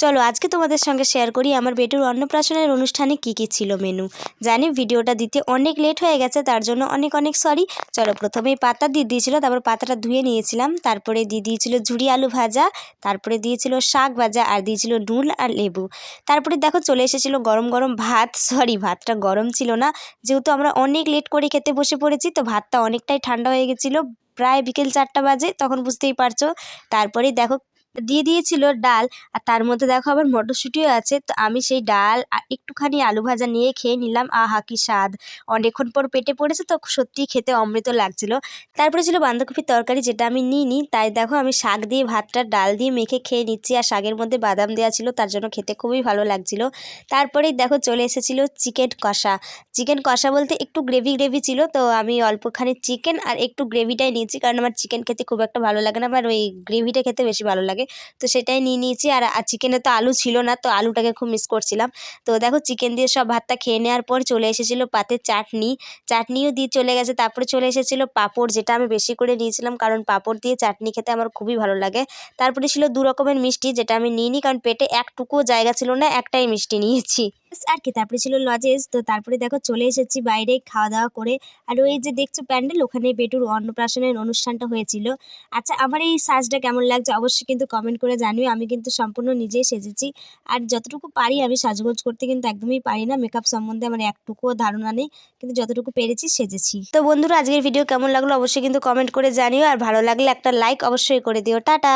চলো আজকে তোমাদের সঙ্গে শেয়ার করি আমার বেটুর অন্নপ্রাশনের অনুষ্ঠানে কি ছিল মেনু। জানি ভিডিওটা দিতে অনেক লেট হয়ে গেছে, তার জন্য অনেক অনেক সরি। চলো প্রথমেই পাতা দিয়ে দিয়েছিল, তারপর পাতাটা ধুয়ে নিয়েছিলাম, তারপরে দিয়ে দিয়েছিল ঝুরি আলু ভাজা, তারপরে দিয়েছিল শাক ভাজা, আর দিয়েছিল নুন আর লেবু। তারপরে দেখো চলে এসেছিলো গরম গরম ভাত। সরি, ভাতটা গরম ছিল না, যেহেতু আমরা অনেক লেট করে খেতে বসে পড়েছি, তো ভাতটা অনেকটাই ঠান্ডা হয়ে গেছিলো। প্রায় বিকেল 4টা বাজে, তখন বুঝতেই পারছো। তারপরে দেখো দিয়ে দিয়েছিল ডাল, আর তার মধ্যে দেখো আবার মটরশুঁটিও আছে। তো আমি সেই ডাল আর একটুখানি আলু ভাজা নিয়ে খেয়ে নিলাম। আহা কি স্বাদ! অনেকক্ষণ পর পেটে পড়েছে তো সত্যিই খেতে অমৃত লাগছিল। তারপরে ছিল বাঁধাকপির তরকারি, যেটা আমি নিইনি, তাই দেখো আমি শাক দিয়ে ভাতটা ডাল দিয়ে মেখে খেয়ে নিচ্ছি। আর শাকের মধ্যে বাদাম দেওয়া ছিল, তার জন্য খেতে খুবই ভালো লাগছিল। তারপরেই দেখো চলে এসেছিলো চিকেন কষা। চিকেন কষা বলতে একটু গ্রেভি গ্রেভি ছিল, তো আমি অল্পখানি চিকেন আর একটু গ্রেভিটাই নিয়েছি, কারণ আমার চিকেন খেতে খুব একটা ভালো লাগে না, আমার ওই গ্রেভিটা খেতে বেশি ভালো লাগে। তো সেটাই নিয়ে নিয়েছি। আর চিকেনে তো আলু ছিল না, তো আলুটাকে খুব মিস করছিলাম। তো দেখো চিকেন দিয়ে সব ভাতটা খেয়ে নেওয়ার পর চলে এসেছিলো পাতে চাটনি, চাটনিও দিয়ে চলে গেছে। তারপরে চলে এসেছিলো পাঁপড়, যেটা আমি বেশি করে নিয়েছিলাম, কারণ পাঁপড় দিয়ে চাটনি খেতে আমার খুবই ভালো লাগে। তারপরে ছিল 2 রকমের মিষ্টি, যেটা আমি নিইনি, কারণ পেটে একটুকুও জায়গা ছিল না, একটাই মিষ্টি নিয়েছি আর কি। তারপরে ছিল লজেস। তো তারপরে দেখো চলে এসেছি বাইরে খাওয়া দাওয়া করে। আর ওই যে দেখছো প্যান্ডেল, ওখানে বেটুর অন্নপ্রাশনের অনুষ্ঠানটা হয়েছিল। আচ্ছা, আমার এই সাজটা কেমন লাগছে অবশ্যই কিন্তু কমেন্ট করে জানিও। আমি কিন্তু সম্পূর্ণ নিজেই সেজেছি, আর যতটুকু পারি আমি সাজগোজ করতে কিন্তু একদমই পারি না, মেকআপ সম্বন্ধে আমার একটুকুও ধারণা নেই, কিন্তু যতটুকু পেরেছি সেজেছি। তো বন্ধুরা, আজকের ভিডিও কেমন লাগলো অবশ্যই কিন্তু কমেন্ট করে জানিও, আর ভালো লাগলে একটা লাইক অবশ্যই করে দিও। টাটা।